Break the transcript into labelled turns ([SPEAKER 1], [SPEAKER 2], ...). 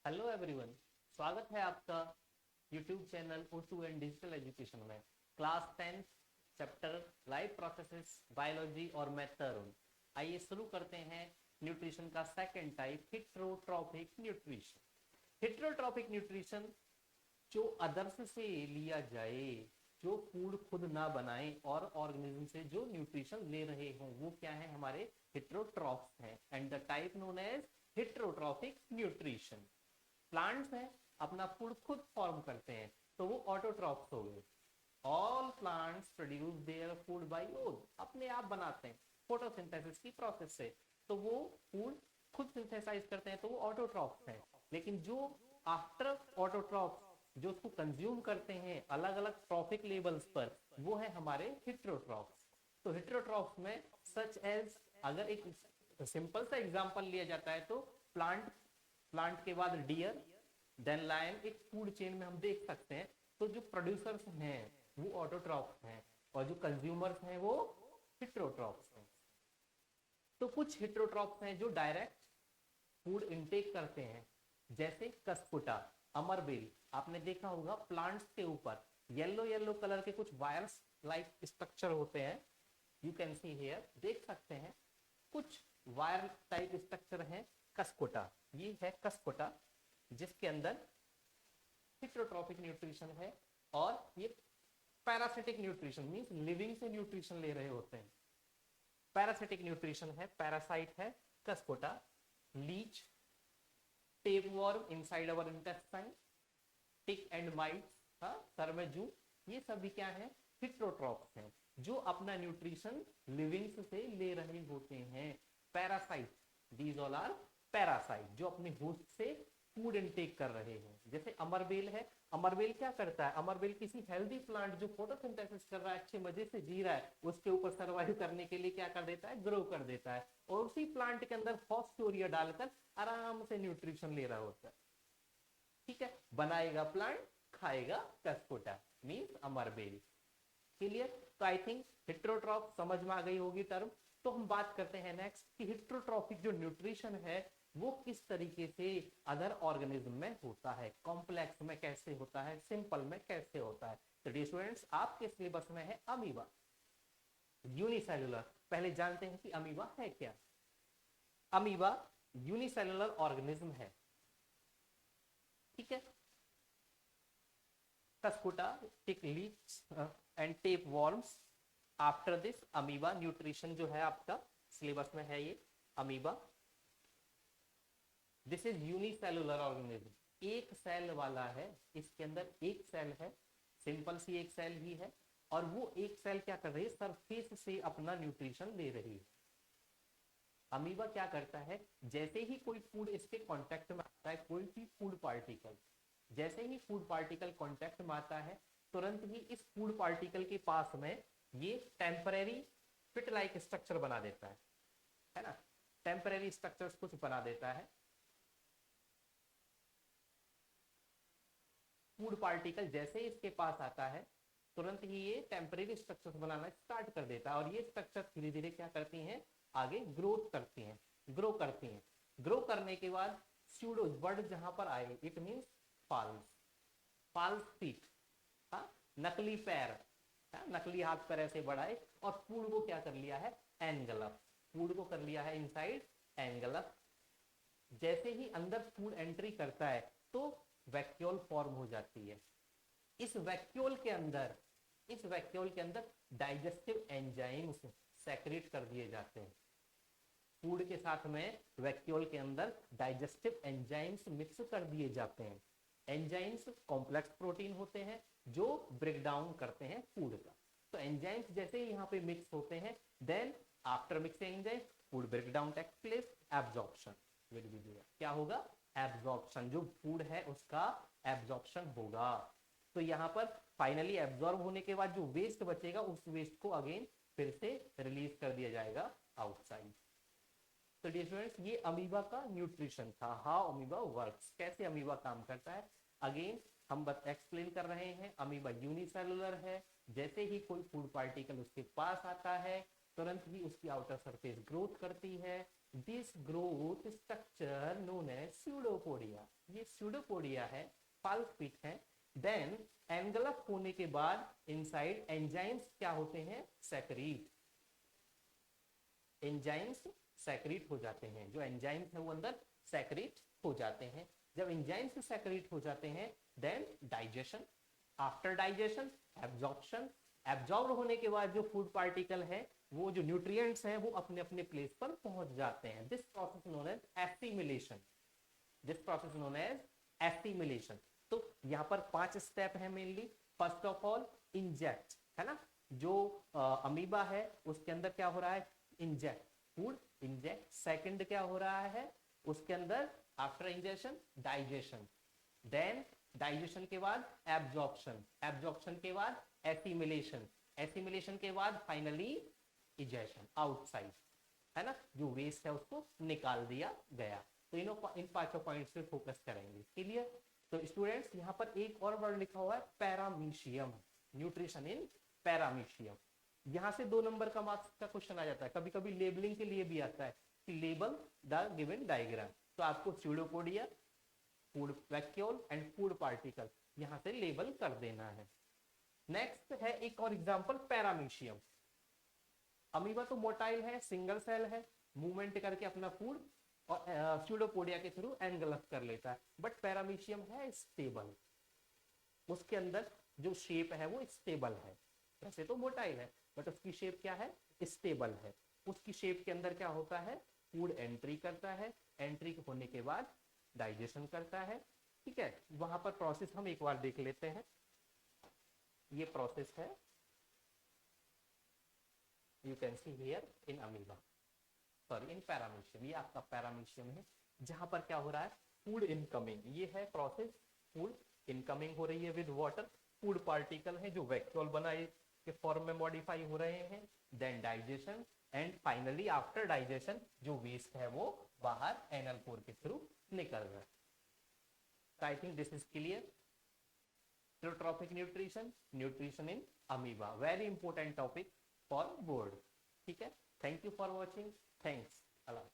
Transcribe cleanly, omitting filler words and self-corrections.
[SPEAKER 1] Hello everyone, स्वागत है आपका YouTube channel O2 and digital education में। Class 10 chapter life processes biology और मैथ तरुण। आइए शुरू करते हैं न्यूट्रिशन का second type, heterotrophic nutrition. Heterotrophic nutrition जो अदर्स से लिया जाए, जो फूड खुद ना बनाए और ऑर्गेनिज्म से जो न्यूट्रिशन ले रहे हों, वो क्या है, हमारे हिट्रोट्रॉफ्स हैं। And the type known as heterotrophic nutrition. Plants हैं, अपना फूड खुद फॉर्म करते हैं, तो वो ऑटोट्रॉफ्स हो गए। All plants produce their food by own, अपने आप बनाते हैं फोटोसिंथेसिस की प्रोसेस से, तो वो फूड खुद सिंथेसाइज करते हैं, तो वो ऑटोट्रॉफ्स हैं। लेकिन जो आफ्टर ऑटोट्रॉफ्स जो उसको कंज्यूम करते हैं अलग अलग ट्रॉफिक लेवल्स पर, वो है हमारे हिट्रोट्रॉफ्स। तो हिट्रोट्रॉफ्स में सच एज, अगर एक सिंपल सा एग्जांपल लिया जाता है तो प्लांट प्लांट के बाद डियर, देन लायन, एक फूड चेन में हम देख सकते हैं। तो जो प्रोड्यूसर्स हैं वो ऑटोट्रॉफ्स हैं और जो कंज्यूमर्स हैं वो हिट्रोट्रॉफ्स हैं। तो कुछ हिट्रोट्रॉफ्स हैं जो डायरेक्ट फूड इनटेक करते हैं, जैसे कस्कुटा, अमरबेल। आपने देखा होगा प्लांट्स के ऊपर येलो येलो कलर के कुछ वायर्स लाइक स्ट्रक्चर होते हैं। यू कैन सी हियर, देख सकते हैं कुछ वायर टाइप स्ट्रक्चर है कस्कुटा। ये है कस्कुटा, जिसके अंदर हिट्रोट्रॉपिक न्यूट्रिशन है। और ये पैरासिटिक न्यूट्रिशन मींस लिविंग से न्यूट्रिशन ले रहे होते हैं। पैरासिटिक न्यूट्रिशन है, पैरासाइट है cuscuta, leech, tapeworm inside our intestine, tick and mites, हाँ सरमेजू, ये सभी क्या है, हिट्रोट्रॉप्स हैं जो अपना न्यूट्रिशन लिविंग्स से ले रहे होते हैं। Parasite, these all are parasite जो अपने होस्ट से फूड इनटेक कर रहे हैं। जैसे अमरबेल है, अमरबेल क्या करता है, अमरबेल किसी हेल्दी प्लांट जो फोटोसिंथेसिस कर रहा है, अच्छे मजे से जी रहा है, उसके ऊपर सर्वाइव करने के लिए क्या कर देता है, ग्रो कर देता है, और उसी प्लांट के अंदर फॉस्फोरिया डालकर आराम से न्यूट्रिशन ले रहा होता है। ठीक है, बनाएगा प्लांट, खाएगा कस्कोटा, मीन्स अमरबेल। क्लियर? तो आई थिंक हिट्रोट्रॉफ समझ में आ गई होगी टर्म। तो हम बात करते हैं नेक्स्ट कि हिट्रोट्रॉफिक जो न्यूट्रिशन है वो किस तरीके से अदर ऑर्गेनिज्म में होता है, कॉम्प्लेक्स में कैसे होता है, सिंपल में कैसे होता है। तो डियर स्टूडेंट्स, आपके सिलेबस में है अमीबा, यूनिसेलुलर। पहले जानते हैं कि अमीबा है क्या। अमीबा यूनिसेलुलर ऑर्गेनिज्म है, ठीक है। Cuscuta, tick, leech and tape worms. After this amoeba nutrition जो है आपका सिलेबस में है ये amoeba. This is unicellular organism, एक सेल वाला है, इसके अंदर एक सेल है, सिंपल सी एक सेल ही है, और वो एक सेल क्या कर रही है, सरफेस से अपना न्यूट्रिशन ले रही है। अमीबा क्या करता है, जैसे ही कोई फूड इसके कांटेक्ट में आता है, कोई भी फूड पार्टिकल, जैसे ही फूड पार्टिकल कांटेक्ट में आता है, तुरंत ही इस फूड पार्टिकल के पास में ये टेम्परेरी फिट लाइक स्ट्रक्चर बना देता है ना, टेम्परेरी स्ट्रक्चर्स कुछ बना देता है। फूड पार्टिकल जैसे ही इसके पास आता है, तुरंत ही ये टेम्परेरी स्ट्रक्चर्स बनाना स्टार्ट कर देता है, और ये स्ट्रक्चर धीरे धीरे क्या करती हैं, आगे ग्रोथ करती हैं, ग्रो करती हैं। ग्रो करने के बाद स्यूडो वर्ड जहां पर आए, it means false, false feet, हाँ, नकली पैर, हाँ, नकली हाथ पैर ऐसे बढ़ाए और फूड को क्या कर लिया है, एनगल्फ, फूड को कर लिया है इनसाइड एनगल्फ। जैसे ही अंदर फूड एंट्री करता है तो वैक्यूल फॉर्म हो जाती है। इस वैक्यूल के अंदर, इस वैक्यूल के अंदर डाइजेस्टिव एंजाइम्स सेक्रेट कर दिए जाते हैं। फूड के साथ में वैक्यूल के अंदर डाइजेस्टिव एंजाइम्स मिक्स कर दिए जाते हैं। एंजाइम्स कॉम्प्लेक्स प्रोटीन होते हैं जो ब्रेक डाउन करते हैं फूड का। तो एंजाइम्स जैसे ही यहाँ पे मिक्स होते हैं, then after mixing enzyme food break down takes place, absorption will be there. क्या होगा, एब्जॉर्प्शन, जो फूड है उसका एब्जॉर्प्शन होगा। तो यहाँ पर फाइनली एब्जॉर्ब होने के बाद जो वेस्ट बचेगा, उस वेस्ट को अगेन फिर से रिलीज कर दिया जाएगा आउटसाइड। तो डियर स्टूडेंट्स, ये अमीबा का न्यूट्रिशन था, हाउ अमीबा वर्क्स, कैसे अमीबा काम करता है। अगेन हम बस एक्सप्लेन कर रहे हैं, अमीबा यूनिसेलुलर है। जैसे ही कोई फूड पार्टिकल उसके पास आता है, तुरंत ही उसकी आउटर सरफेस ग्रोथ करती है, this growth structure known as pseudopodia, ये स्यूडोपोडिया है, पाल्पिट है। देन एनगल्फ होने के बाद इनसाइड एंजाइम्स क्या होते हैं, सेक्रीट, एंजाइम्स सेक्रीट हो जाते हैं, जो एंजाइम्स है वो अंदर सेक्रीट हो जाते हैं। जब एंजाइम्स सेक्रीट हो जाते हैं then digestion, after digestion absorption, absorb होने के बाद जो फूड पार्टिकल है वो जो न्यूट्रिएंट्स हैं वो अपने अपने प्लेस पर पहुंच जाते हैं। This process known as assimilation, this process known as assimilation. तो यहाँ पर 5 स्टेप है mainly. First of all inject, है ना, जो अमीबा है उसके अंदर क्या हो रहा है, इंजेक्ट फूड, इंजेक्ट। सेकंड क्या हो रहा है उसके अंदर, after ingestion digestion, then digestion के बाद एब्जॉर्प्शन, एब्जॉर्प्शन के बाद एसिमिलेशन, एसिमिलेशन के बाद फाइनली इजेशन आउटसाइड, है ना, जो वेस्ट है उसको निकाल दिया गया। तो इन 5 पॉइंट्स पे फोकस करेंगे, क्लियर। तो स्टूडेंट्स यहाँ पर एक और वर्ड लिखा हुआ है पैरामीशियम, न्यूट्रिशन इन पैरामीशियम। यहाँ से 2 नंबर का मार्क्स का क्वेश्चन आ जाता है, कभी कभी लेबलिंग के लिए भी आता है कि लेबल द गिवन डायग्राम। तो आपको pseudopodia, food vacuole and food particle यहाँ से लेबल कर देना है। नेक्स्ट है एक और एग्जांपल पैरामीशियम। अमीबा तो मोटाइल है, सिंगल सेल है, मूवमेंट करके अपना फूड और स्यूडोपोडिया के थ्रू एनगल्फ कर लेता है। बट पैरामीशियम है स्टेबल, उसके अंदर जो शेप है वो स्टेबल है। वैसे तो मोटाइल है बट उसकी शेप क्या है, स्टेबल है। उसकी शेप के अंदर क्या होता है, फूड एंट्री करता है, एंट्री होने के बाद डाइजेशन करता है, ठीक है। वहां पर प्रोसेस हम एक बार देख लेते हैं। ये प्रोसेस है, you can see here in amoeba, sorry in paramecium, ये आपका पैरामीशियम है जहां पर क्या हो रहा है, फूड इनकमिंग, ये है प्रोसेस, फूड इनकमिंग हो रही है विद वाटर, फूड पार्टिकल है जो वैक्यूल बनाए के फॉर्म में मॉडिफाई हो रहे हैं, then digestion and finally after digestion जो वेस्ट है वो बाहर एनल पोर के थ्रू निकल रहा है। So I think this is clear. Trophic nutrition, nutrition in amoeba, very important topic for board. ठीक है, thank you for watching, thanks a lot.